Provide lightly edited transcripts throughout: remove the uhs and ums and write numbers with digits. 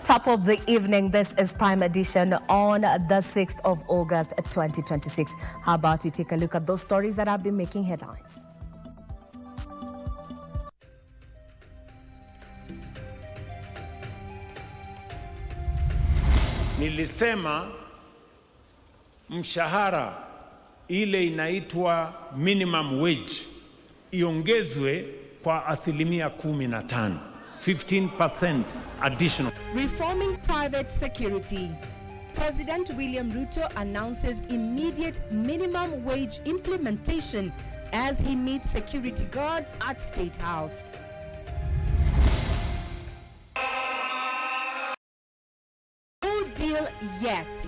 Top of the evening, this is Prime Edition on the 6th of August 2026. How about you take a look at those stories that have been making headlines? Nilisema mshahara ile inaitwa minimum wage iongezwe kwa asilimia 15%, 15% additional. Reforming private security. President William Ruto announces immediate minimum wage implementation as he meets security guards at State House. No deal yet.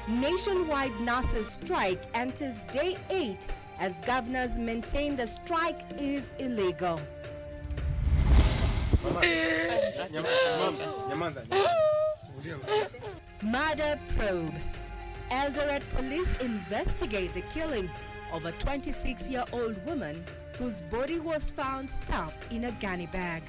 Nationwide nurses strike enters day 8 as governors maintain the strike is illegal. Murder probe. Eldoret police investigate the killing of a 26-year-old woman whose body was found stuffed in a gunny bag.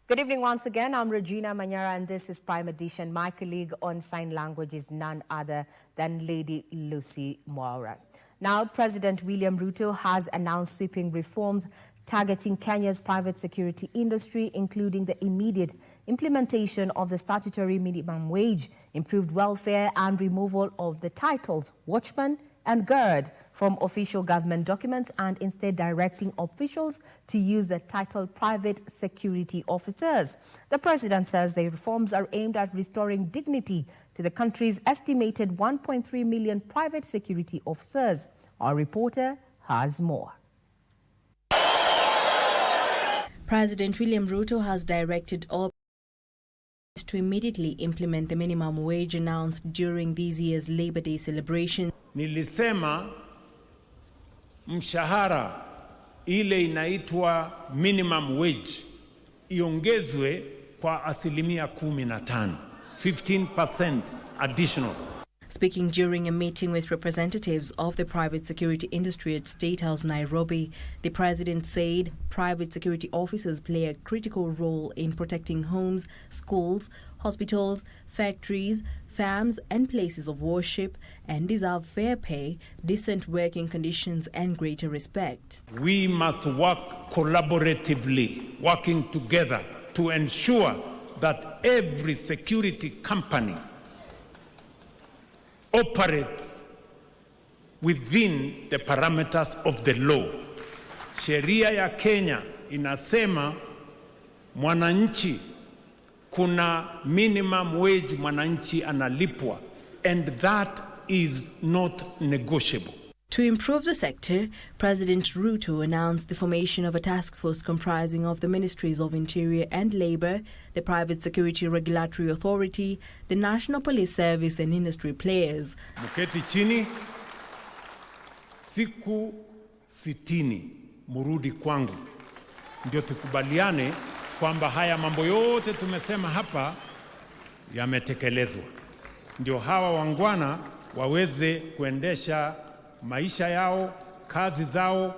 Good evening once again. I'm Regina, Manyara, and this is Prime Edition. My colleague on sign language is none other than Lady Lucy Mwaura. Now, President William Ruto has announced sweeping reforms targeting Kenya's private security industry, including the immediate implementation of the statutory minimum wage, improved welfare, and removal of the titles watchman and guard from official government documents, and instead directing officials to use the title private security officers. The president says the reforms are aimed at restoring dignity to the country's estimated 1.3 million private security officers. Our reporter has more. President William Ruto has directed all to immediately implement the minimum wage announced during this year's Labor Day celebration. Nilisema mshahara ile inaitwa minimum wage iongezwe kwa asilimia 15%, 15% additional. Speaking during a meeting with representatives of the private security industry at State House, Nairobi, the president said private security officers play a critical role in protecting homes, schools, hospitals, factories, farms, and places of worship, and deserve fair pay, decent working conditions, and greater respect. We must work collaboratively, working together to ensure that every security company operates within the parameters of the law. Sheria ya Kenya inasema mwananchi kuna minimum wage mwananchi analipwa, and that is not negotiable. To improve the sector, President Ruto announced the formation of a task force comprising of the Ministries of Interior and Labour, the Private Security Regulatory Authority, the National Police Service, and industry players. Muketi chini, siku 60 murudi kwangu, ndio tukubaliane kwamba haya mambo yote tumesema hapa yametekelezwa, ndio hawa wangwana waweze kuendesha maisha yao, kazi zao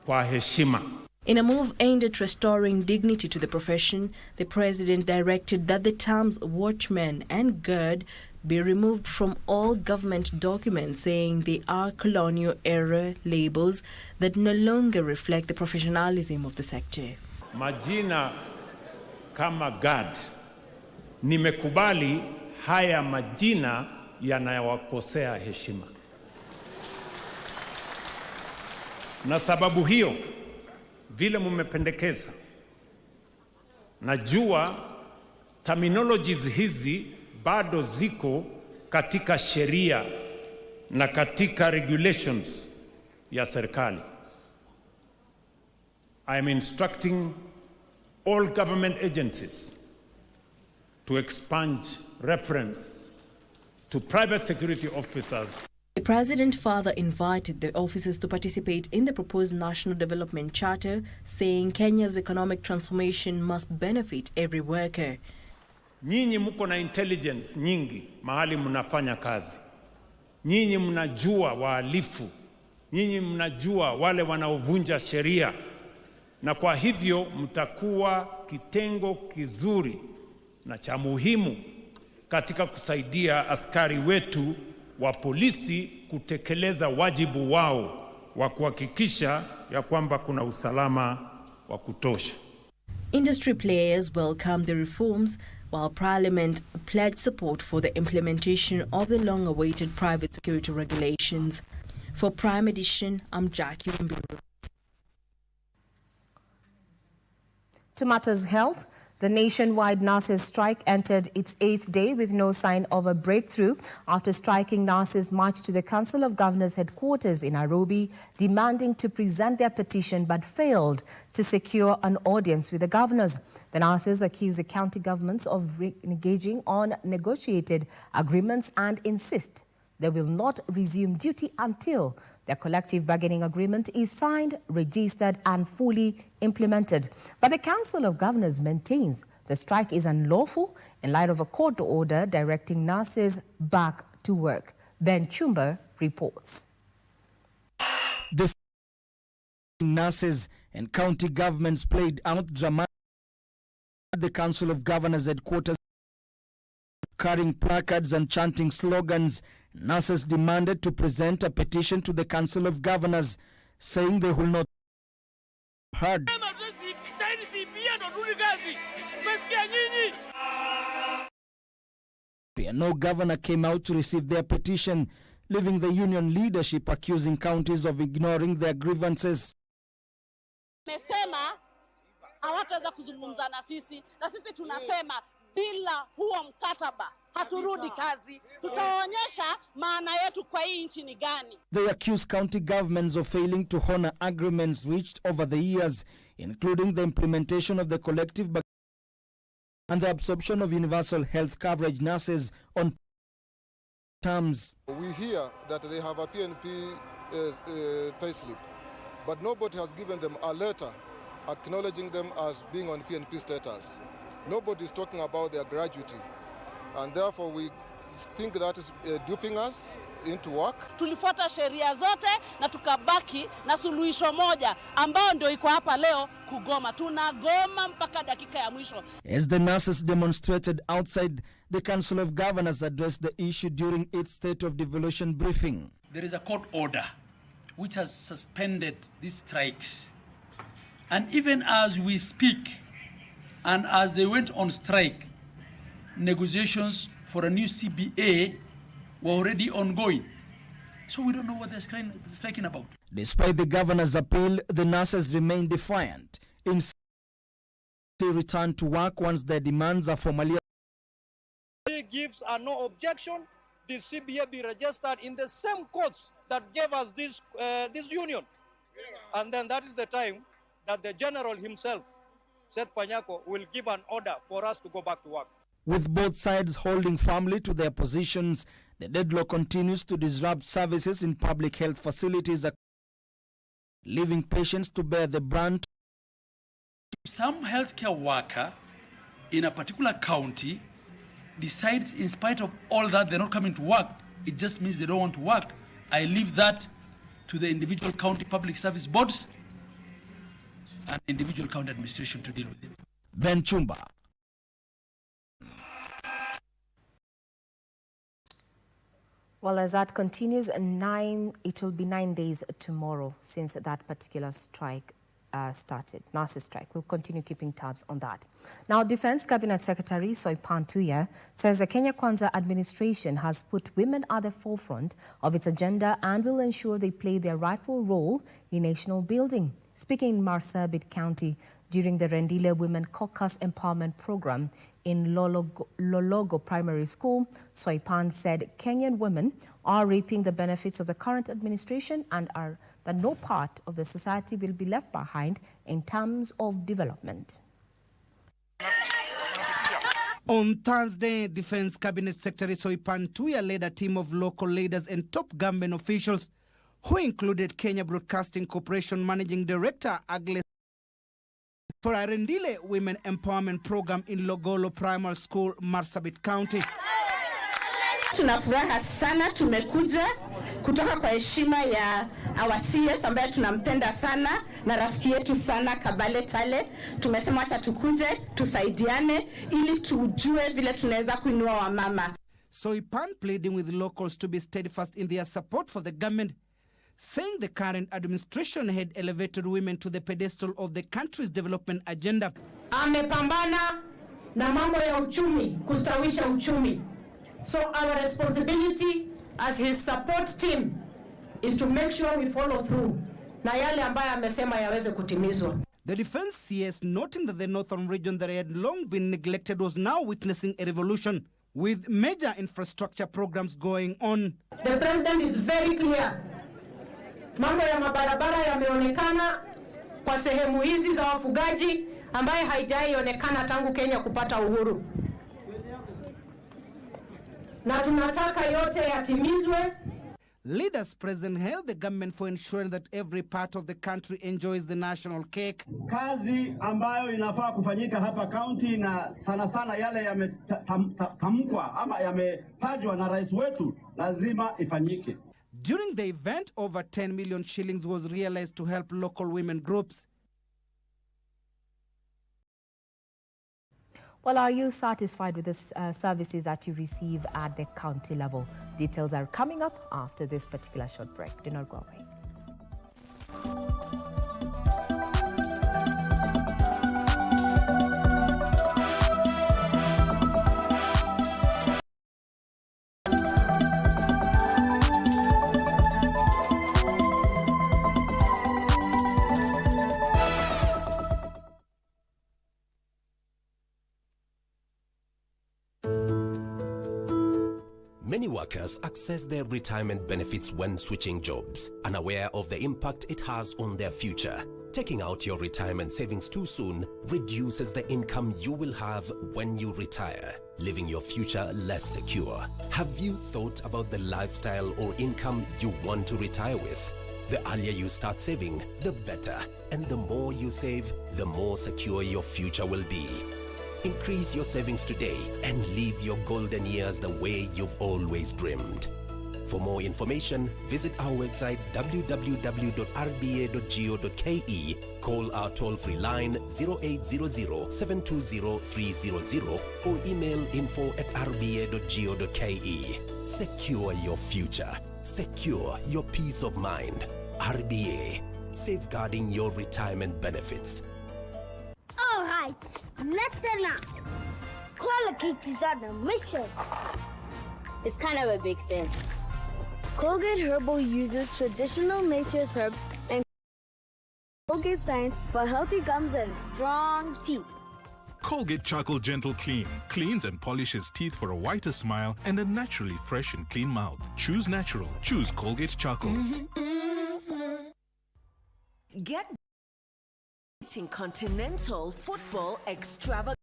kwa heshima. In a move aimed at restoring dignity to the profession, the president directed that the terms watchman and guard be removed from all government documents, saying they are colonial-era labels that no longer reflect the professionalism of the sector. Majina kama guard, nimekubali haya majina yanayowakosea heshima. Na sababu hiyo, vile mumependekeza, najua terminologies hizi bado ziko katika sheria na katika regulations ya serikali. I am instructing all government agencies to expunge reference to private security officers. The president further invited the officers to participate in the proposed National Development Charter, saying Kenya's economic transformation must benefit every worker. Nyinyi mko na intelligence nyingi mahali mnafanya kazi. Nyinyi mnajua wahalifu. Nyinyi mnajua wale wanaovunja sheria. Na kwa hivyo mtakuwa kitengo kizuri na cha muhimu katika kusaidia askari wetu wa polisi kutekeleza wajibu wao wa kuhakikisha ya kwamba kuna usalama wa kutosha. Industry players welcomed the reforms, while Parliament pledged support for the implementation of the long-awaited private security regulations. For Prime Edition, I'm Jackie Mburu. To matters health, the nationwide nurses' strike entered its 8th day with no sign of a breakthrough after striking nurses marched to the Council of Governors headquarters in Nairobi, demanding to present their petition but failed to secure an audience with the governors. The nurses accuse the county governments of engaging on negotiated agreements and insist they will not resume duty until their collective bargaining agreement is signed, registered and fully implemented. But the Council of Governors maintains the strike is unlawful in light of a court order directing nurses back to work. Ben Chumba reports. The nurses and county governments played out dramatically at the Council of Governors headquarters, carrying placards and chanting slogans. Nurses demanded to present a petition to the Council of Governors, saying they will not be heard. No governor came out to receive their petition, leaving the union leadership accusing counties of ignoring their grievances. Mesema hawataweza kuzungumza na sisi tunasema bila huo mkataba haturudi kazi, tutaonyesha maana yetu kwa hii nchi ni gani. They accuse county governments of failing to honor agreements reached over the years, including the implementation of the collective bargaining and the absorption of universal health coverage nurses on terms. We hear that they have a PNP payslip, but nobody has given them a letter acknowledging them as being on PNP status. Nobody is talking about their gratuity, and therefore we think that is duping us into work. Tulifuata sheria zote na tukabaki na suluhisho moja ambao ndio iko hapa leo, kugoma. Tunagoma mpaka dakika ya mwisho. As the nurses demonstrated outside, the Council of Governors addressed the issue during its State of Devolution briefing. There is a court order which has suspended these strikes, and even as we speak and as they went on strike, negotiations for a new CBA were already ongoing. So we don't know what they're striking about. Despite the governor's appeal, the nurses remain defiant. Instead, they return to work once their demands are formally. He gives a no objection. The CBA be registered in the same courts that gave us this union. And then that is the time that the general himself, Seth Panyako, will give an order for us to go back to work. With both sides holding firmly to their positions, the deadlock continues to disrupt services in public health facilities, leaving patients to bear the brunt. Some healthcare worker in a particular county decides, in spite of all that, they're not coming to work. It just means they don't want to work. I leave that to the individual county public service boards and individual county administration to deal with it. Ben Chumba. Well, as that continues, it will be 9 days tomorrow since that particular strike started, nurses strike. We'll continue keeping tabs on that. Now, Defense Cabinet Secretary Soipan Tuya says the Kenya Kwanza administration has put women at the forefront of its agenda and will ensure they play their rightful role in national building. Speaking in Marsabit County during the Rendile Women Caucus Empowerment Program in Lologo Primary School, Soipan said Kenyan women are reaping the benefits of the current administration and that no part of the society will be left behind in terms of development. On Thursday, Defense Cabinet Secretary Soipan Tuya led a team of local leaders and top government officials who included Kenya Broadcasting Corporation Managing Director Agnes for a Rendile Women Empowerment Program in Logolo Primary School, Marsabit County. Tunafuraha sana tumekuja kutoka kwa heshima ya our CS ambaye tunampenda sana na rafiki yetu sana Kabale Tale. Tumesema acha tukuje tusaidiane ili tujue vile tunaweza kuinua wamama. Soipan pleading with locals to be steadfast in their support for the government, saying the current administration had elevated women to the pedestal of the country's development agenda. Amepambana na mambo ya uchumi, kustawisha uchumi. So our responsibility as his support team is to make sure we follow through na yale ambayo amesema yaweze kutimizwa. The defense CS noting that the northern region that had long been neglected was now witnessing a revolution with major infrastructure programs going on. The president is very clear. Mambo ya mabarabara yameonekana kwa sehemu hizi za wafugaji ambaye haijaionekana tangu Kenya kupata uhuru. Na tunataka yote yatimizwe. Leaders present hailed the government for ensuring that every part of the country enjoys the national cake. Kazi ambayo inafaa kufanyika hapa county na sana sana yale yametamkwa ama yametajwa na rais wetu lazima ifanyike. During the event, over 10 million shillings was realized to help local women groups. Well, are you satisfied with the services that you receive at the county level? Details are coming up after this particular short break. Do not go away. Many workers access their retirement benefits when switching jobs, unaware of the impact it has on their future. Taking out your retirement savings too soon reduces the income you will have when you retire, leaving your future less secure. Have you thought about the lifestyle or income you want to retire with? The earlier you start saving, the better. And the more you save, the more secure your future will be. Increase your savings today and live your golden years the way you've always dreamed. For more information, visit our website www.rba.go.ke, call our toll-free line 0800-720-300 or email info@rba.go.ke. Secure your future. Secure your peace of mind. RBA, safeguarding your retirement benefits. All right, listen up. Colgate is on a mission. It's kind of a big thing. Colgate Herbal uses traditional nature's herbs and Colgate science for healthy gums and strong teeth. Colgate Charcoal Gentle Clean cleans and polishes teeth for a whiter smile and a naturally fresh and clean mouth. Choose natural. Choose Colgate Charcoal. Get Continental Football Extravaganza.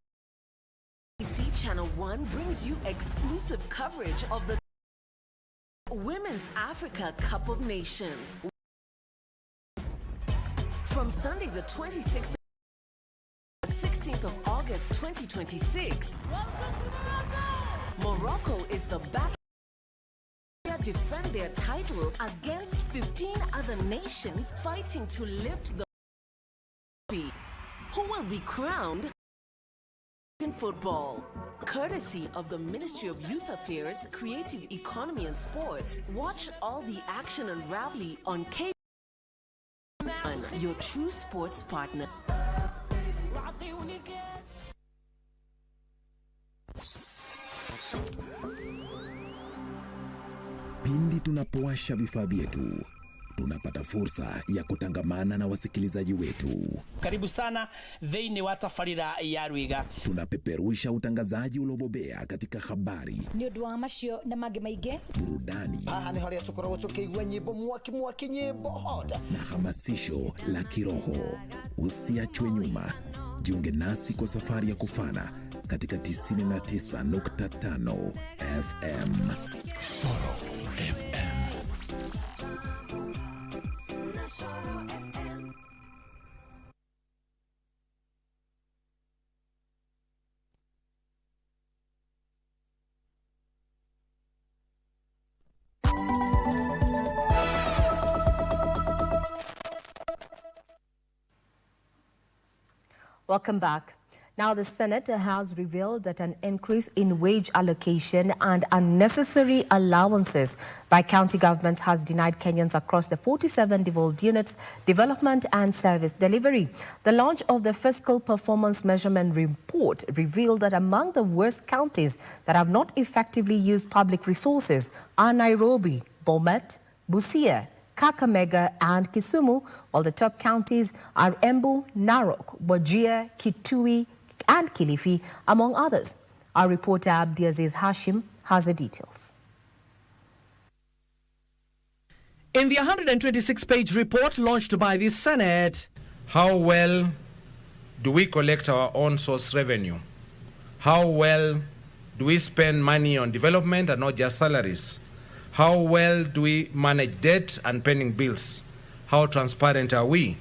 KBC Channel 1 brings you exclusive coverage of the Women's Africa Cup of Nations. From Sunday the 26th to the 16th of August 2026. Welcome to Morocco! Morocco is the back defend their title against 15 other nations fighting to lift the who will be crowned in football. Courtesy of the Ministry of Youth Affairs, Creative Economy and Sports. Watch all the action and rally on KBC Online, your true sports partner. Pindi tunapowasha vifaa vyetu, tunapata fursa ya kutangamana na wasikilizaji wetu. Karibu sana thĩinĩ wa tabarĩra ya Rwiga. Tunapeperusha utangazaji uliobobea katika habari, nĩ ũndũ wa macio na mangĩ maingĩ, burudani, haha nĩ harĩa tũkoragwo tũkĩigua nyĩmbo mwaki nyĩmbo hota na hamasisho la kiroho. Usiachwe nyuma, jiunge nasi kwa safari ya kufana katika 99.5 FM. Soro FM. Welcome back. Now, the Senate has revealed that an increase in wage allocation and unnecessary allowances by county governments has denied Kenyans across the 47 devolved units development and service delivery. The launch of the Fiscal Performance Measurement Report revealed that among the worst counties that have not effectively used public resources are Nairobi, Bomet, Busia, Kakamega and Kisumu, while the top counties are Embu, Narok, Wajir, Kitui and Kilifi, among others. Our reporter Abdiaziz Hashim has the details. In the 126-page report launched by the Senate, how well do we collect our own source revenue? How well do we spend money on development and not just salaries? How well do we manage debt and pending bills? How transparent are we?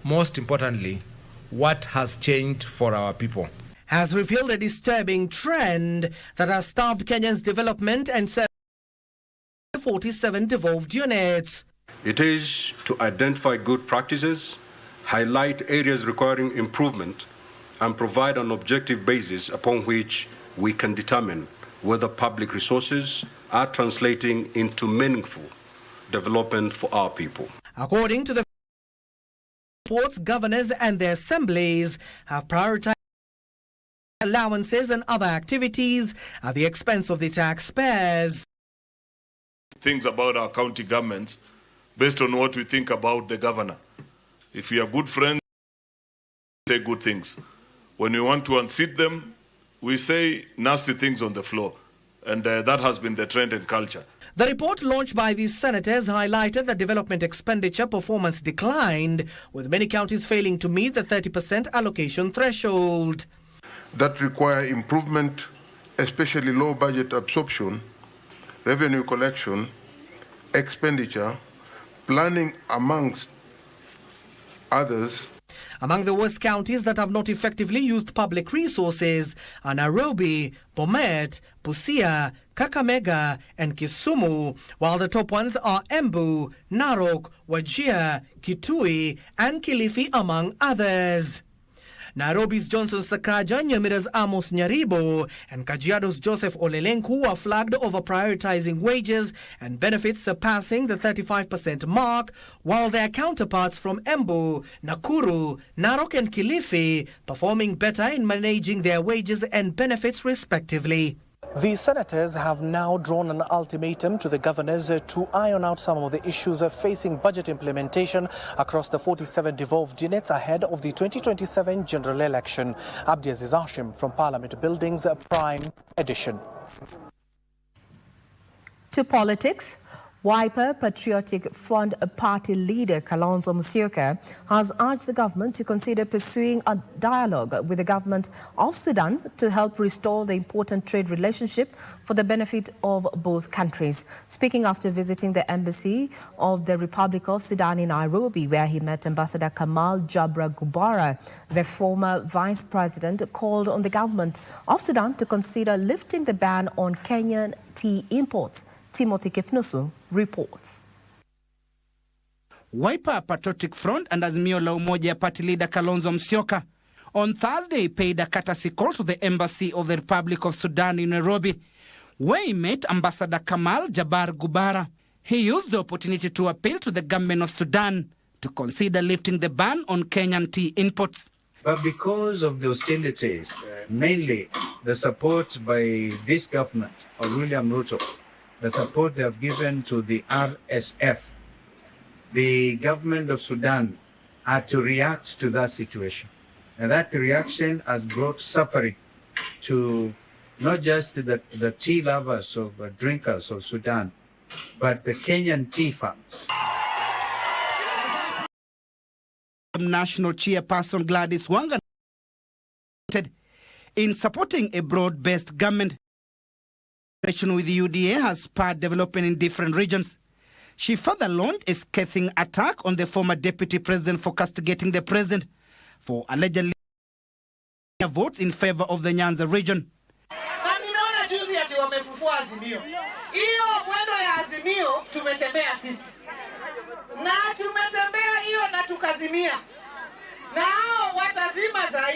Most importantly, what has changed for our people? Has revealed a disturbing trend that has starved Kenya's development and service 47 devolved units. It is to identify good practices, highlight areas requiring improvement, and provide an objective basis upon which we can determine whether public resources are translating into meaningful development for our people. According to the reports, governors and their assemblies have prioritized allowances and other activities at the expense of the taxpayers. Things about our county governments based on what we think about the governor. If we are good friends, we say good things. When we want to unseat them, we say nasty things on the floor. And that has been the trend and culture. The report launched by these senators highlighted that development expenditure performance declined, with many counties failing to meet the 30% allocation threshold. That require improvement, especially low budget absorption, revenue collection, expenditure, planning amongst others. Among the worst counties that have not effectively used public resources are Nairobi, Bomet, Busia, Kakamega and Kisumu, while the top ones are Embu, Narok, Wajir, Kitui and Kilifi, among others. Nairobi's Johnson Sakaja, Nyamira's Amos Nyaribo and Kajiado's Joseph Olelenku were flagged over prioritizing wages and benefits surpassing the 35% mark, while their counterparts from Embu, Nakuru, Narok and Kilifi performing better in managing their wages and benefits respectively. The senators have now drawn an ultimatum to the governors to iron out some of the issues facing budget implementation across the 47 devolved units ahead of the 2027 general election. Abdiaziz Hashim from Parliament Buildings, Prime Edition. To politics. Wiper Patriotic Front Party leader Kalonzo Musyoka has urged the government to consider pursuing a dialogue with the government of Sudan to help restore the important trade relationship for the benefit of both countries. Speaking after visiting the embassy of the Republic of Sudan in Nairobi, where he met Ambassador Kamal Jabra Gubara, the former vice president called on the government of Sudan to consider lifting the ban on Kenyan tea imports. Timothy Kipnusu reports. Wiper Patriotic Front and Azimio la Umoja Party leader Kalonzo Musyoka on Thursday paid a courtesy call to the Embassy of the Republic of Sudan in Nairobi, where he met Ambassador Kamal Jabbar Gubara. He used the opportunity to appeal to the government of Sudan to consider lifting the ban on Kenyan tea imports. But because of the hostilities, mainly the support by this government of William Ruto, the support they have given to the RSF, the government of Sudan had to react to that situation. And that reaction has brought suffering to not just the tea lovers or drinkers of Sudan, but the Kenyan tea farmers. National chairperson Gladys Wanga in supporting a broad-based government with the UDA has spurred development in different regions. She further launched a scathing attack on the former deputy president for castigating the president for allegedly votes in favor of the Nyanza region. Na ninaona juzi ati wamefufua Azimio. Hiyo mwendo ya Azimio tumetembea sisi. Na tumetembea hiyo na tukazimia. Na hao watazima zaidi.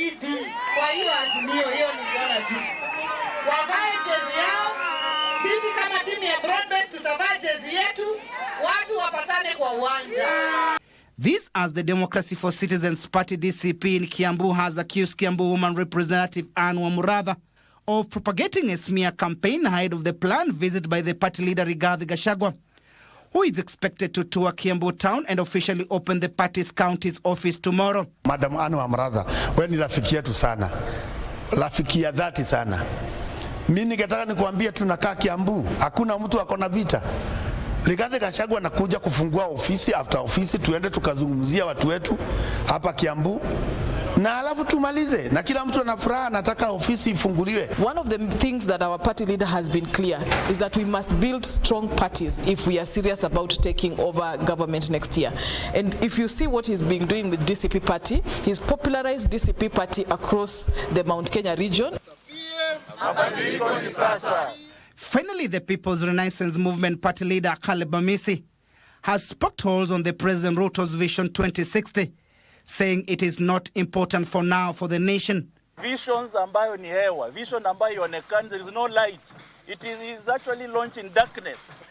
as the Democracy for Citizens Party DCP in Kiambu has accused Kiambu woman representative Anne Wamuratha of propagating a smear campaign ahead of the planned visit by the party leader Rigathi Gachagua, who is expected to tour Kiambu town and officially open the party's county's office tomorrow. Madam Anne Wamuratha, wewe ni rafiki yetu sana. Rafiki ya dhati sana. Mimi ningetaka nikuambie tunakaa Kiambu, hakuna mtu akona vita. Rigathi Gachagua anakuja kufungua ofisi after ofisi, tuende tukazungumzia watu wetu hapa Kiambu. Na alafu tumalize na kila mtu anafuraha anataka ofisi ifunguliwe. One of the things that our party leader has been clear is that we must build strong parties if we are serious about taking over government next year. And if you see what he's been doing with DCP party, he's popularized DCP party across the Mount Kenya region. Finally, the People's Renaissance Movement party leader Caleb Amisi has poked holes on the President Ruto's Vision 2060, saying it is not important for now for the nation. Visions ambayo ni hewa, vision ambayo ionekani, there is no light. It is actually launching darkness.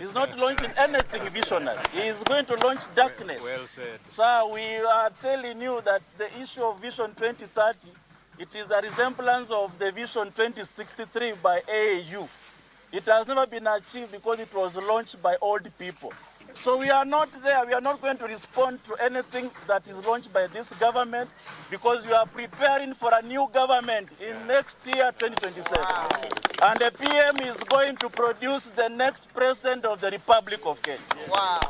He's not launching anything visionary. He is going to launch darkness. Well said. So we are telling you that the issue of Vision 2030, it is a resemblance of the Vision 2063 by AAU. It has never been achieved because it was launched by old people. So we are not there. We are not going to respond to anything that is launched by this government because we are preparing for a new government in next year, 2027. Wow. And the PM is going to produce the next president of the Republic of Kenya. Wow.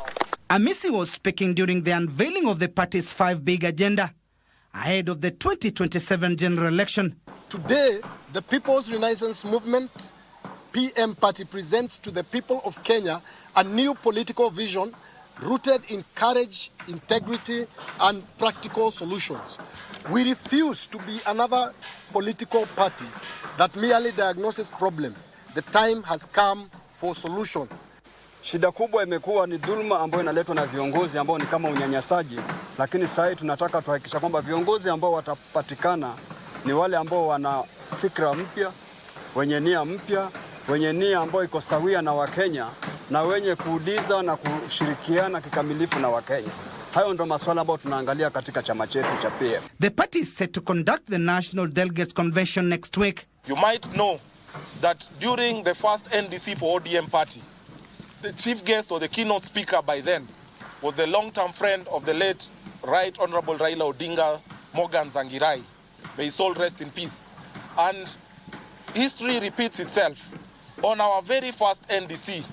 Amisi was speaking during the unveiling of the party's 5 big agenda ahead of the 2027 general election. Today, the People's Renaissance Movement PM party presents to the people of Kenya a new political vision rooted in courage, integrity, and practical solutions. We refuse to be another political party that merely diagnoses problems. The time has come for solutions. Shida kubwa imekuwa ni dhulma ambayo inaletwa na viongozi ambao ni kama unyanyasaji, lakini sasa tunataka tuhakikisha kwamba viongozi ambao watapatikana ni wale ambao wana fikra mpya, wenye nia mpya, wenye nia ambayo iko sawia na Wakenya na wenye kuuliza na kushirikiana kikamilifu na Wakenya. Hayo ndo masuala ambayo tunaangalia katika chama chetu cha PM. The party is set to conduct the National Delegates Convention next week. You might know that during the first NDC for ODM party, the chief guest or the keynote speaker by then was the long-term friend of the late Right Honorable Raila Odinga, Morgan Zangirai. May his soul rest in peace. And history repeats itself. On our very first NDC,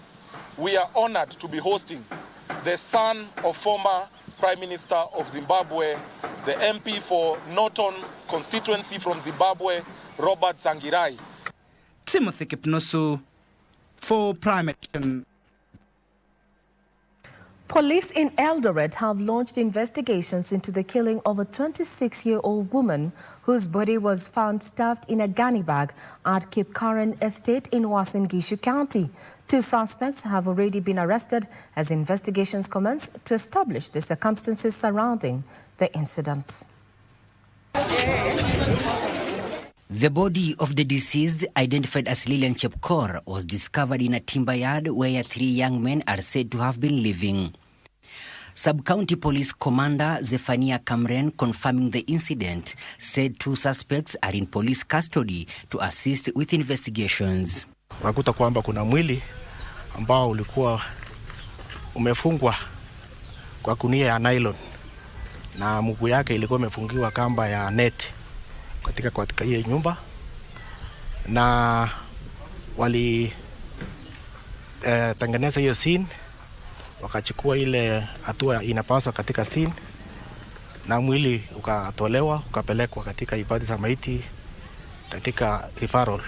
we are honored to be hosting the son of former Prime Minister of Zimbabwe, the MP for Norton constituency from Zimbabwe, Robert Zangirai. Timothy Kipnusu for Prime Edition. Police in Eldoret have launched investigations into the killing of a 26-year-old woman whose body was found stuffed in a gunny bag at Cape Karen Estate in Uasin Gishu County. 2 suspects have already been arrested as investigations commence to establish the circumstances surrounding the incident. The body of the deceased, identified as Lilian Chepkor, was discovered in a timber yard where 3 young men are said to have been living. Sub-County Police Commander Zephania Kamren, confirming the incident, said 2 suspects are in police custody to assist with investigations. Nakuta kwamba kuna mwili ambao ulikuwa umefungwa kwa kunia ya nylon na mguu yake ilikuwa imefungiwa kamba ya net katika hiyo nyumba, na wali tengeneza hiyo scene, wakachukua ile hatua inapaswa katika scene, na mwili ukatolewa ukapelekwa katika hifadhi za maiti katika referral.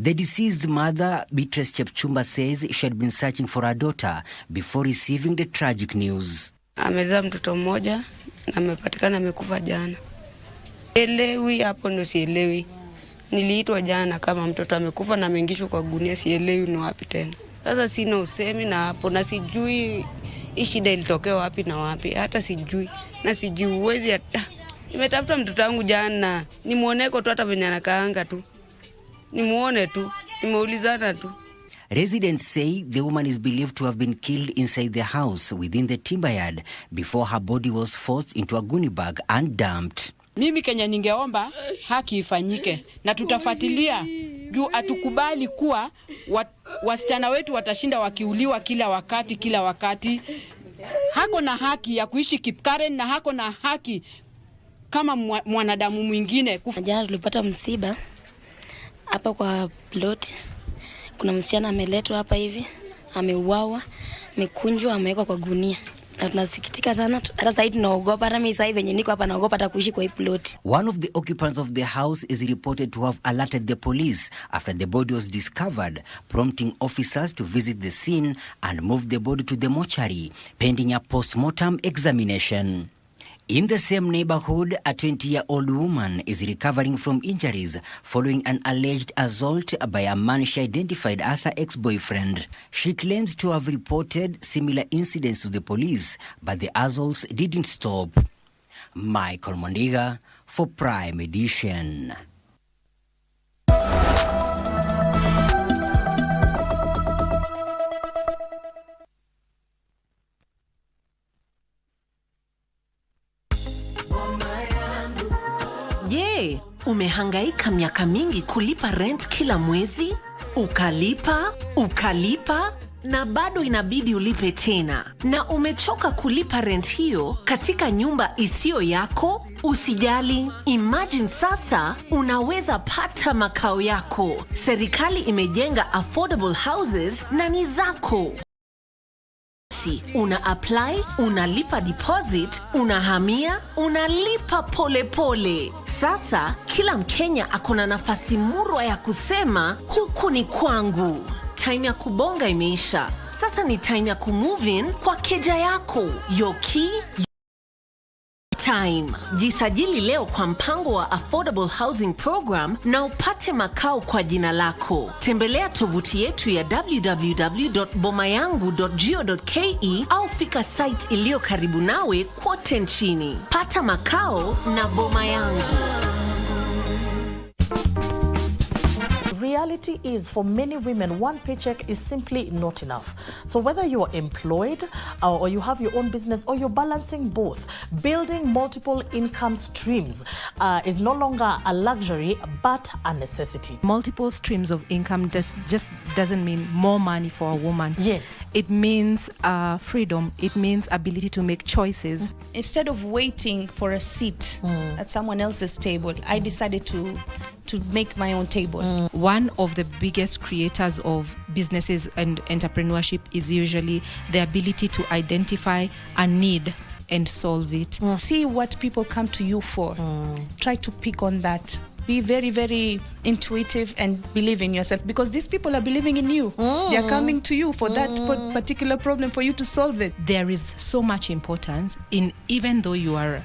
The deceased mother, Beatrice Chepchumba, says she had been searching for her daughter before receiving the tragic news. Amezaa mtoto mmoja na amepatikana amekufa jana. Sielewi hapo, ndo sielewi. Niliitwa jana kama mtoto amekufa na ameingishwa kwa gunia, sielewi ni wapi tena. Sasa sina usemi na hapo, na sijui hii shida ilitokea wapi na wapi, hata sijui. Na sijiuwezi hata. Nimetafuta mtoto wangu jana, nimuoneko tu hata venye anakaanga tu. Nimuone tu, nimeulizana tu. Residents say the woman is believed to have been killed inside the house within the timber yard before her body was forced into a gunny bag and dumped. Mimi Kenya ningeomba haki ifanyike na tutafuatilia juu atukubali kuwa wasichana wetu watashinda wakiuliwa kila wakati. Hako na haki ya kuishi Kipkaren na hako na haki kama mwanadamu mwingine. Jana tulipata msiba hapa kwa plot. Kuna msichana ameletwa hapa hivi, ameuawa, amekunjwa, amewekwa kwa gunia. Na tunasikitika sana, hata sasa tunaogopa, hata mimi sasa venye niko hapa naogopa hata kuishi kwa hii plot. One of the occupants of the house is reported to have alerted the police after the body was discovered, prompting officers to visit the scene and move the body to the mortuary, pending a post-mortem examination. In the same neighborhood, a 20-year-old woman is recovering from injuries following an alleged assault by a man she identified as her ex-boyfriend. She claims to have reported similar incidents to the police, but the assaults didn't stop. Michael Mondiga for Prime Edition. Je, umehangaika miaka mingi kulipa rent kila mwezi? Ukalipa na bado inabidi ulipe tena, na umechoka kulipa rent hiyo katika nyumba isiyo yako? Usijali, imagine sasa unaweza pata makao yako. Serikali imejenga affordable houses na ni zako. Una apply, unalipa deposit, unahamia, unalipa pole. Sasa kila Mkenya akona nafasi murwa ya kusema huku ni kwangu. Time ya kubonga imeisha. Sasa ni time ya kumove in kwa keja yako. Your key time. Jisajili leo kwa mpango wa Affordable Housing Program na upate makao kwa jina lako. Tembelea tovuti yetu ya www.bomayangu.go.ke au fika site iliyo karibu nawe kote nchini. Pata makao na Boma Yangu. Reality is, for many women, one paycheck is simply not enough. So whether you're employed or you have your own business or you're balancing both, building multiple income streams is no longer a luxury but a necessity. Multiple streams of income just doesn't mean more money for a woman. Yes. It means freedom. It means ability to make choices. Instead of waiting for a seat at someone else's table, I decided to make my own table. One of the biggest creators of businesses and entrepreneurship is usually the ability to identify a need and solve it. See what people come to you for. Try to pick on that. Be very, very intuitive and believe in yourself, because these people are believing in you. They are coming to you for that particular problem, for you to solve it. There is so much importance in, even though you are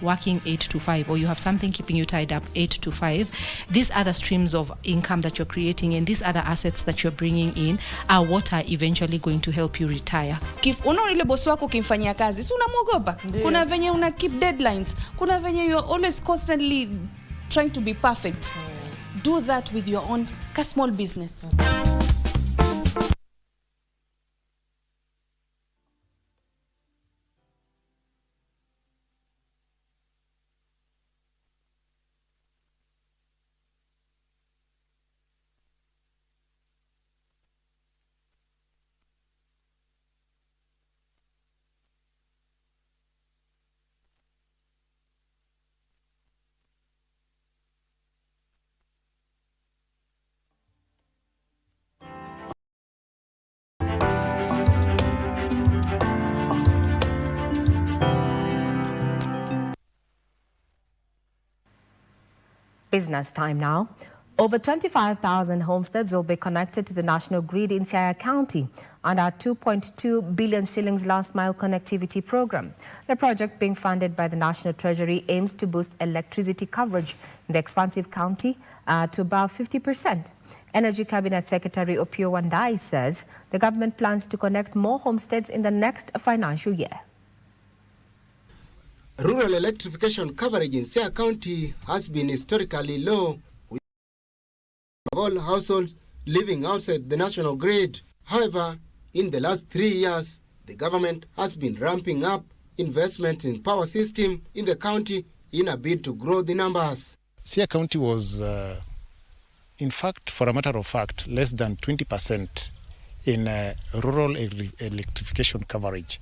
working 8 to 5 or you have something keeping you tied up 8 to 5, these other streams of income that you're creating and these other assets that you're bringing in are what are eventually going to help you retire. Unaona ile boss wako ukimfanyia kazi, si unamwogopa? Kuna venye una keep deadlines. Kuna venye you're always constantly trying to be perfect. Do that with your own small business. Business time now. Over 25,000 homesteads will be connected to the national grid in Siaya County under our 2.2 billion shillings last mile connectivity program. The project, being funded by the National Treasury, aims to boost electricity coverage in the expansive county to about 50%. Energy Cabinet Secretary Opio Wandai says the government plans to connect more homesteads in the next financial year. Rural electrification coverage in Siaya County has been historically low, with all households living outside the national grid. However, in the last 3 years, the government has been ramping up investment in power system in the county in a bid to grow the numbers. Siaya County was, in fact, for a matter of fact, less than 20% in rural electrification coverage.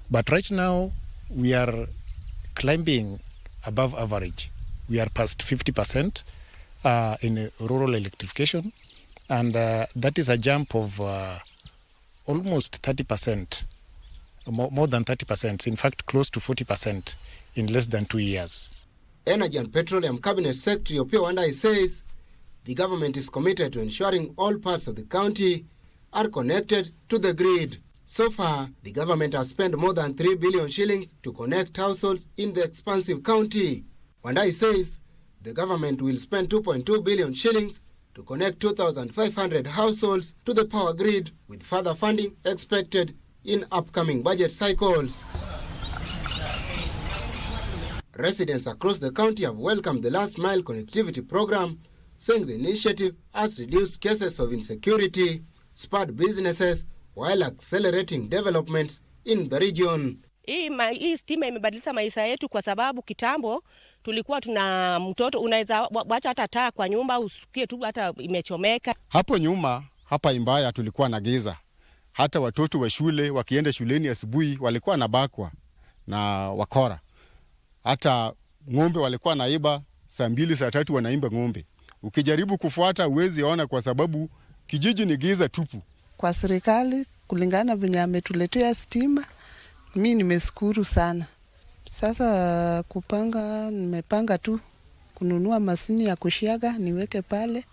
But right now, we are climbing above average. We are past 50% in rural electrification, and that is a jump of almost 30%, more than 30%, in fact, close to 40% in less than 2 years. Energy and Petroleum Cabinet Secretary Opiyo Wandayi says the government is committed to ensuring all parts of the county are connected to the grid. So far, the government has spent more than 3 billion shillings to connect households in the expansive county. Wandayi says the government will spend 2.2 billion shillings to connect 2,500 households to the power grid, with further funding expected in upcoming budget cycles. Residents across the county have welcomed the last mile connectivity program, saying the initiative has reduced cases of insecurity, spurred businesses, while accelerating developments in the region. Hii stima imebadilisha maisha yetu kwa sababu kitambo tulikuwa tuna mtoto unaweza wacha hata taa kwa nyumba usikie tu hata imechomeka. Hapo nyuma hapa Imbaya tulikuwa na giza. Hata watoto wa shule wakienda shuleni asubuhi walikuwa na bakwa na wakora. Hata ng'ombe walikuwa naiba saa 2 saa 3 wanaimba ng'ombe. Ukijaribu kufuata uwezi ona kwa sababu kijiji ni giza tupu. Kwa serikali kulingana venye ametuletea stima, mimi nimeshukuru sana. Sasa nimepanga tu kununua mashini ya kushiaga niweke pale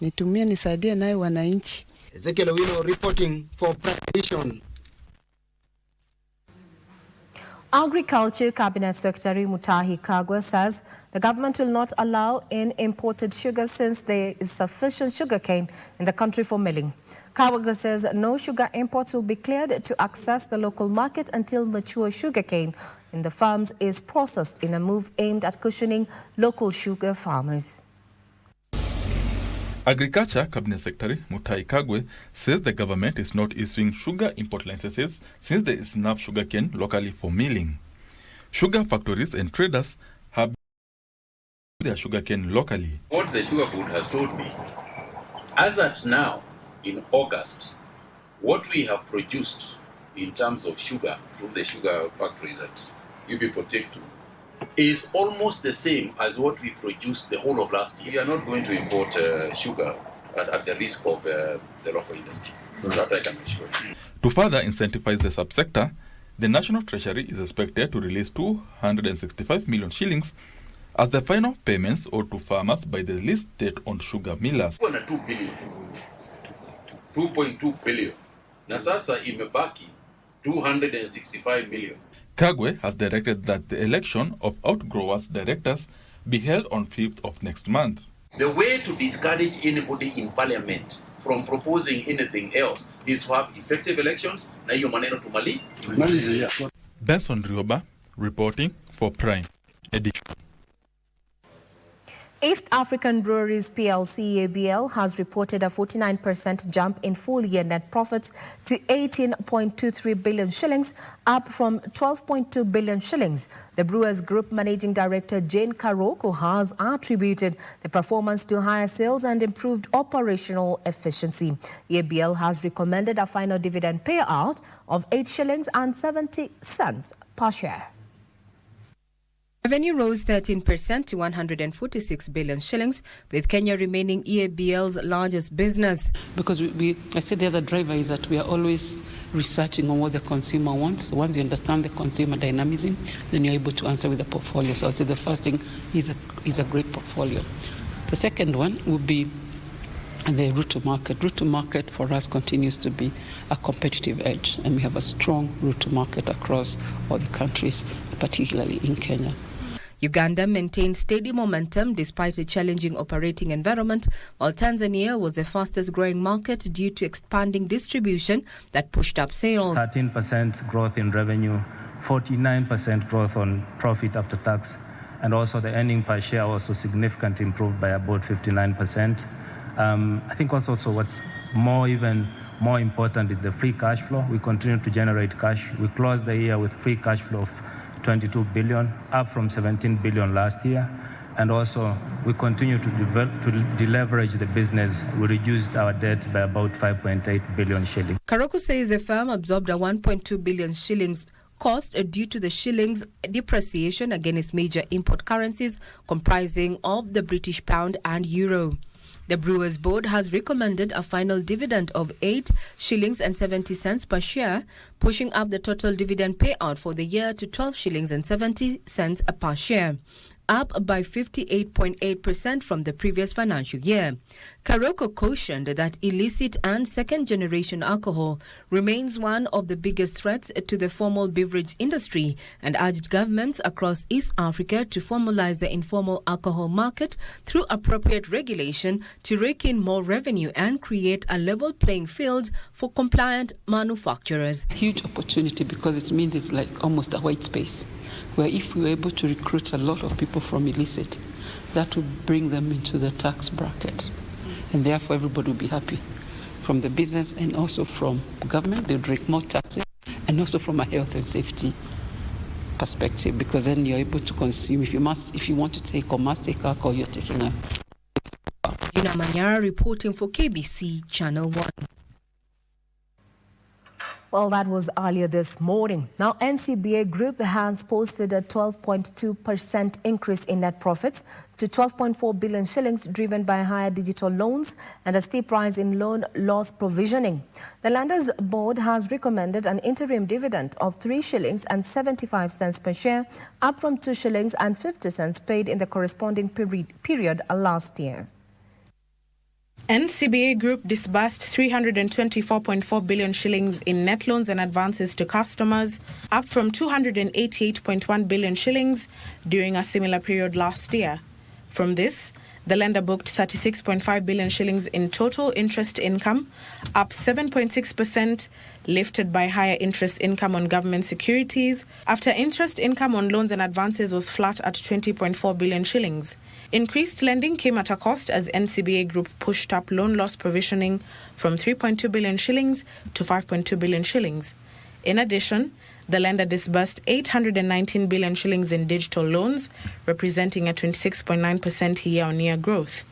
nitumie nisaidie naye wananchi. Ezekiel Wino reporting for Prime Edition. Agriculture Cabinet Secretary Mutahi Kagwe says the government will not allow in imported sugar since there is sufficient sugarcane in the country for milling. Kagwe says no sugar imports will be cleared to access the local market until mature sugarcane in the farms is processed, in a move aimed at cushioning local sugar farmers. Agriculture Cabinet Secretary Mutahi Kagwe says the government is not issuing sugar import licenses since there is enough sugarcane locally for milling. Sugar factories and traders have their sugarcane locally. What the sugar board has told me, as at now, in August, what we have produced in terms of sugar from the sugar factories that you people take to is almost the same as what we produced the whole of last year. We are not going to import sugar at the risk of the local industry. That I can assure you. To further incentivize the subsector, the National Treasury is expected to release 265 million shillings as the final payments owed to farmers by the least state-owned sugar millers. 2 billion. 2.2 billion. Na sasa imebaki 265 million. Kagwe has directed that the election of outgrowers directors be held on 5th of next month. The way to discourage anybody in parliament from proposing anything else is to have effective elections. Na hiyo maneno tumali. Benson Rioba reporting for Prime Edition. East African Breweries PLC ABL has reported a 49% jump in full-year net profits to 18.23 billion shillings, up from 12.2 billion shillings. The Brewers Group Managing Director Jane Karoko has attributed the performance to higher sales and improved operational efficiency. ABL has recommended a final dividend payout of 8 shillings and 70 cents per share. Revenue rose 13% to 146 billion shillings, with Kenya remaining EABL's largest business. Because I said the other driver is that we are always researching on what the consumer wants. Once you understand the consumer dynamism, then you're able to answer with a portfolio. So I'll say the first thing is a great portfolio. The second one would be the route to market. Route to market for us continues to be a competitive edge, and we have a strong route to market across all the countries, particularly in Kenya. Uganda maintained steady momentum despite a challenging operating environment, while Tanzania was the fastest growing market due to expanding distribution that pushed up sales. 13% growth in revenue, 49% growth on profit after tax, and also the earning per share also significantly improved by about 59%. I think also what's even more important is the free cash flow. We continue to generate cash. We closed the year with free cash flow of 22 billion, up from 17 billion last year. And also, we continue to deleverage the business. We reduced our debt by about 5.8 billion shillings. Karoko says the firm absorbed a 1.2 billion shillings cost due to the shilling's depreciation against major import currencies comprising of the British pound and euro. The Brewers Board has recommended a final dividend of 8 shillings and 70 cents per share, pushing up the total dividend payout for the year to 12 shillings and 70 cents per share, up by 58.8% from the previous financial year. Karoko cautioned that illicit and second-generation alcohol remains one of the biggest threats to the formal beverage industry and urged governments across East Africa to formalize the informal alcohol market through appropriate regulation to rake in more revenue and create a level playing field for compliant manufacturers. Huge opportunity because it means it's like almost a white space, where if we were able to recruit a lot of people from illicit, that would bring them into the tax bracket. And therefore everybody would be happy. From the business and also from government, they would rake more taxes, and also from a health and safety perspective, because then you're able to consume. If you want to take or must take alcohol, you're taking a... Regina Manyara reporting for KBC Channel 1. Well, that was earlier this morning. Now, NCBA Group has posted a 12.2% increase in net profits to 12.4 billion shillings, driven by higher digital loans and a steep rise in loan loss provisioning. The Lenders Board has recommended an interim dividend of 3 shillings and 75 cents per share, up from 2 shillings and 50 cents paid in the corresponding period last year. NCBA Group disbursed 324.4 billion shillings in net loans and advances to customers, up from 288.1 billion shillings during a similar period last year. From this, the lender booked 36.5 billion shillings in total interest income, up 7.6%, lifted by higher interest income on government securities, after interest income on loans and advances was flat at 20.4 billion shillings. Increased lending came at a cost as NCBA Group pushed up loan loss provisioning from 3.2 billion shillings to 5.2 billion shillings. In addition, the lender disbursed 819 billion shillings in digital loans, representing a 26.9% year-on-year growth.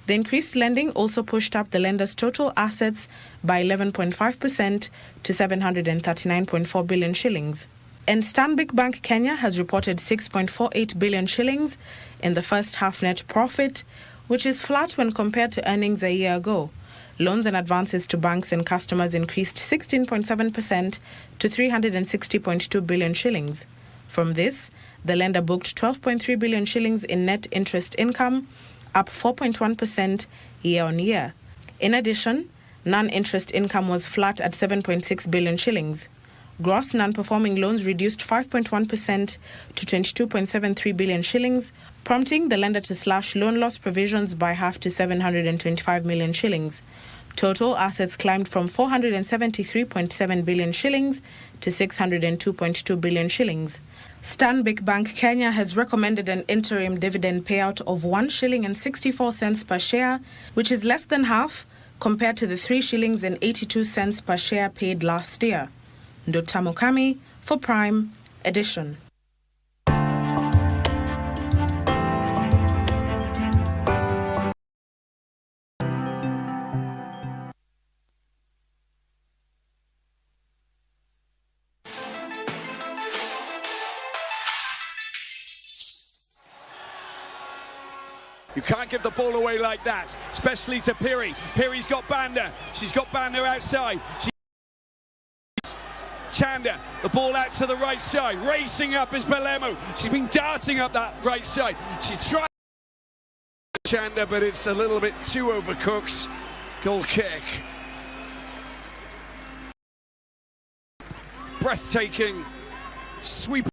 The increased lending also pushed up the lender's total assets by 11.5% to 739.4 billion shillings. And Stanbic Bank Kenya has reported 6.48 billion shillings in the first half net profit, which is flat when compared to earnings a year ago. Loans and advances to banks and customers increased 16.7% to 360.2 billion shillings. From this, the lender booked 12.3 billion shillings in net interest income, up 4.1% year-on-year. In addition, non-interest income was flat at 7.6 billion shillings. Gross non-performing loans reduced 5.1% to 22.73 billion shillings, prompting the lender to slash loan loss provisions by half to 725 million shillings. Total assets climbed from 473.7 billion shillings to 602.2 billion shillings. Stanbic Bank Kenya has recommended an interim dividend payout of 1 shilling and 64 cents per share, which is less than half compared to the 3 shillings and 82 cents per share paid last year. Ndotamokami for Prime Edition. You can't give the ball away like that, especially to Piri. Piri's got Banda. She's got Banda outside. Chanda, the ball out to the right side. Racing up is Belemo. She's been darting up that right side. She's trying Chanda, but it's a little bit too overcooked. Goal kick. Breathtaking sweep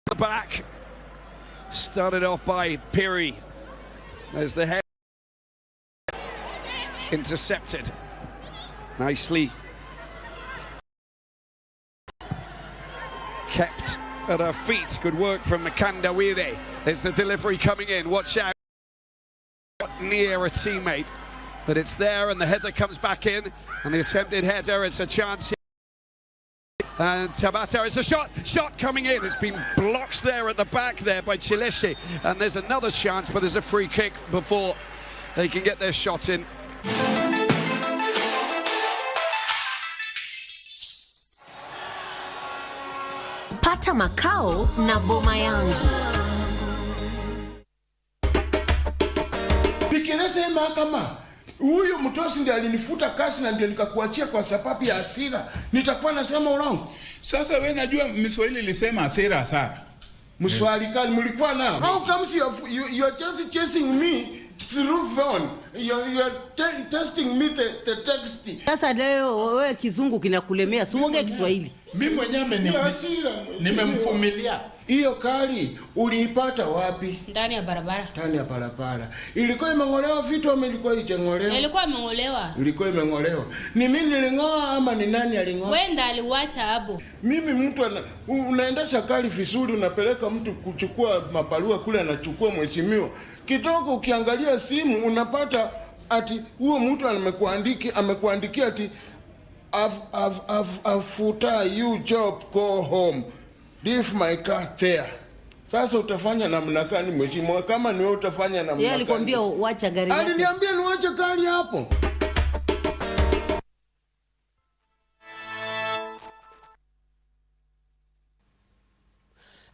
the back. Started off by Piri. There's the head. Intercepted. Nicely kept at her feet. Good work from Makandawire. There's the delivery coming in. Watch out. Near a teammate. but it's there, and the header comes back in, and the attempted header, it's a chance here. And Tabata is a shot coming in. It's been blocked there at the back there by Chileshi, and there's another chance, but there's a free kick before they can get their shot in. Pata makao na boma yangu. Nikieleza mahakama, huyu mtosi ndiye alinifuta kazi na ndio nikakuachia kwa sababu ya hasira, nitakuwa nasema urongo? Sasa wewe najua Mswahili ilisema hasira hasara. Mswahili kali mlikuwa nao? How comes you are just chasing me through phone? You are testing me the text. Sasa leo wewe kizungu kinakulemea, si uongee Kiswahili. Mimi mwenyewe nimemvumilia. Hiyo kali uliipata wapi? Ndani ya barabara. Ndani ya barabara. Ilikuwa imeng'olewa vitu ama ilikuwa haijang'olewa? Ilikuwa imeng'olewa. Ilikuwa imeng'olewa. Ni mimi niling'oa ama ni nani aling'oa? Wenda aliwacha hapo. Mimi mtu unaendesha kali vizuri, unapeleka mtu kuchukua mabarua kule, anachukua mheshimiwa. Kitoko ukiangalia simu unapata ati huo mtu amekuandikia ati I've you job, go home, leave my car there. Sasa utafanya namna gani mheshimiwa? Kama ni wewe utafanya namna gani? Yeye alikwambia uache gari yako. Aliniambia niache gari hapo.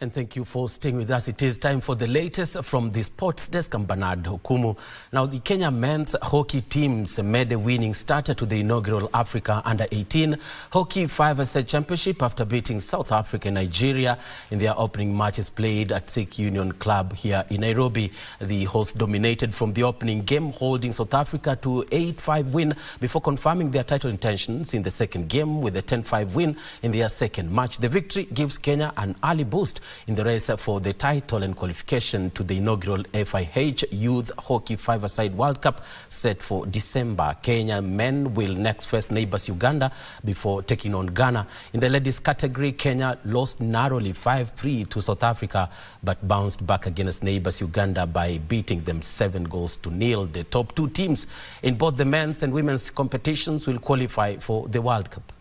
And thank you for staying with us. It is time for the latest from the sports desk. I'm Bernard Hukumu. Now, the Kenya men's hockey teams made a winning start to the inaugural Africa Under-18 Hockey 5-a-side Championship after beating South Africa and Nigeria in their opening matches played at Sikh Union Club here in Nairobi. The hosts dominated from the opening game, holding South Africa to 8-5 win before confirming their title intentions in the second game with a 10-5 win in their second match. The victory gives Kenya an early boost in the race for the title and qualification to the inaugural FIH Youth Hockey 5-a-side World Cup set for December. Kenya men will next face neighbors Uganda before taking on Ghana. In the ladies category, Kenya lost narrowly 5-3 to South Africa but bounced back against neighbors Uganda by beating them 7-0. The top two teams in both the men's and women's competitions will qualify for the World Cup.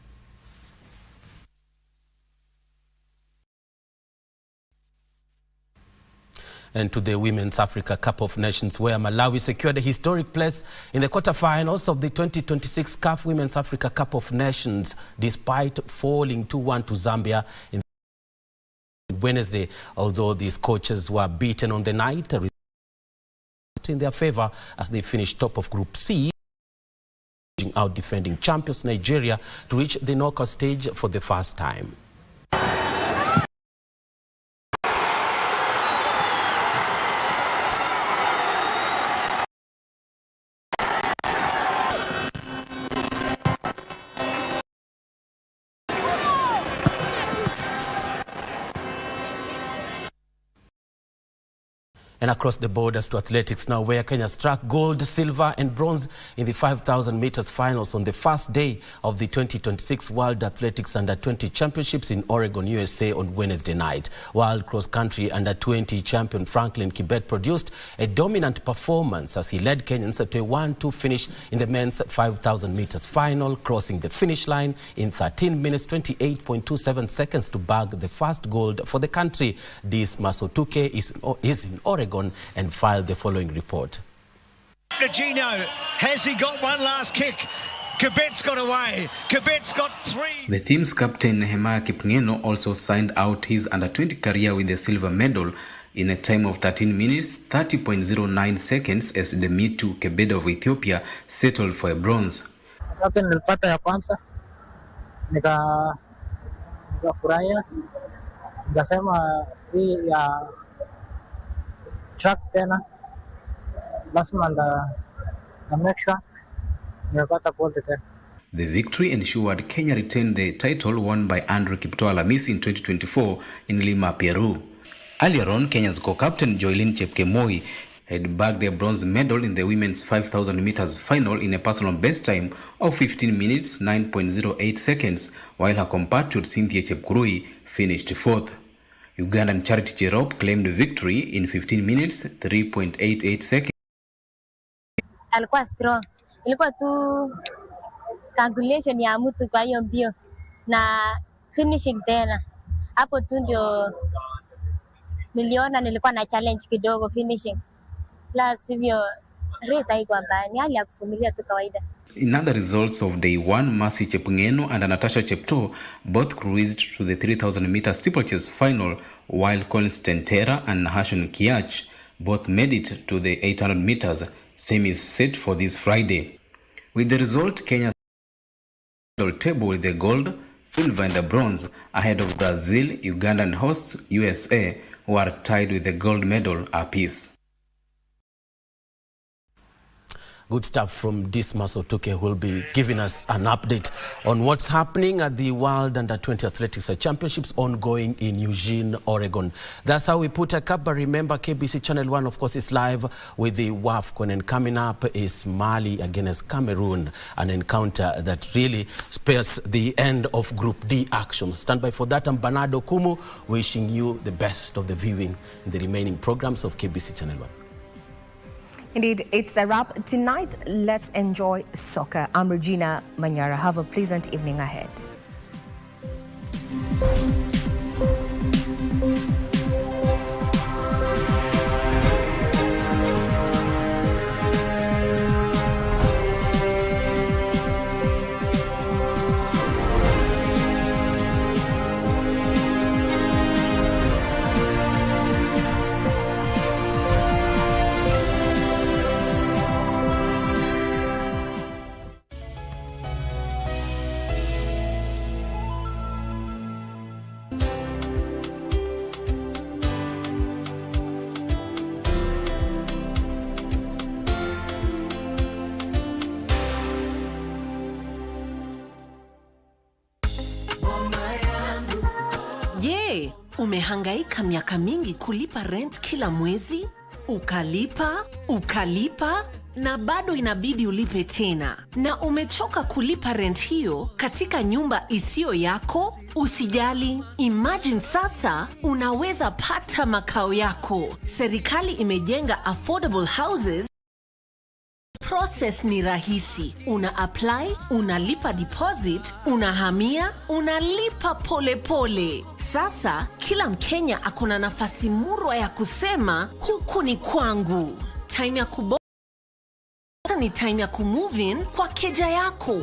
And to the Women's Africa Cup of Nations, where Malawi secured a historic place in the quarterfinals of the 2026 CAF Women's Africa Cup of Nations, despite falling 2-1 to Zambia in Wednesday. Although these coaches were beaten on the night, in their favor as they finished top of Group C, out defending champions Nigeria to reach the knockout stage for the first time. And across the borders to athletics now, where Kenya struck gold, silver and bronze in the 5,000 meters finals on the first day of the 2026 World Athletics Under-20 Championships in Oregon, USA on Wednesday night. World cross-country Under-20 champion Franklin Kibet produced a dominant performance as he led Kenyans to a 1-2 finish in the men's 5,000 meters final, crossing the finish line in 13 minutes 28.27 seconds to bag the first gold for the country. This Masotuke is in Oregon and filed the following report. Regina, has he got one last kick? Kibet's got away. Kibet's got three. The team's captain Nehemiah Kipngeno also signed out his under-20 career with a silver medal in a time of 13 minutes 30.09 seconds as the Mitu Kebede of Ethiopia settled for a bronze. Wakati nilipata ya kwanza nikafurahia, nikasema hii ya track tena lazima na make sure nimepata gold tena. The victory ensured Kenya retained the title won by Andrew Kiptoo Alhamisi in 2024 in Lima, Peru. Earlier on, Kenya's co-captain Joylyn Chepkemoi had bagged a bronze medal in the women's 5,000 meters final in a personal best time of 15 minutes 9.08 seconds, while her compatriot Cynthia Chepkurui finished fourth. Ugandan Charity Cherop claimed victory in 15 minutes 3.88 seconds. Alikuwa strong. ilikuwa tu calculation ya mtu kwa hiyo mbio na finishing tena. Hapo tu ndio niliona nilikuwa na challenge kidogo finishing. Plus hivyo race haikuwa mbaya, ni hali ya kuvumilia tu kawaida. In other results of day 1, Mercy Chepngeno and Natasha Chepto both cruised to the 3,000 meter steeplechase final, while Collins Tentera and Nahashon Kiach both made it to the 800 meters. Same is set for this Friday. With the result, Kenya table with the gold, silver and the bronze ahead of Brazil, Uganda and hosts USA, who are tied with the gold medal apiece. Good stuff from Dismas Otuke, who will be giving us an update on what's happening at the World Under-20 Athletics Championships ongoing in Eugene, Oregon. That's how we put a cap. But remember, KBC Channel 1, of course, is live with the WAFCON. And coming up is Mali against Cameroon, an encounter that really spells the end of Group D action. Stand by for that. I'm Bernardo Kumu, wishing you the best of the viewing in the remaining programs of KBC Channel 1. Indeed, it's a wrap. Tonight, let's enjoy soccer. I'm Regina Manyara. Have a pleasant evening ahead. Je, umehangaika miaka mingi kulipa rent kila mwezi? Ukalipa na bado inabidi ulipe tena, na umechoka kulipa rent hiyo katika nyumba isiyo yako? Usijali, imagine sasa unaweza pata makao yako. Serikali imejenga affordable houses. Process ni rahisi. Una apply, unalipa deposit, unahamia, unalipa pole pole. Sasa kila Mkenya akona nafasi murwa ya kusema huku ni kwangu. Time ya ni time ya kumove in kwa keja yako.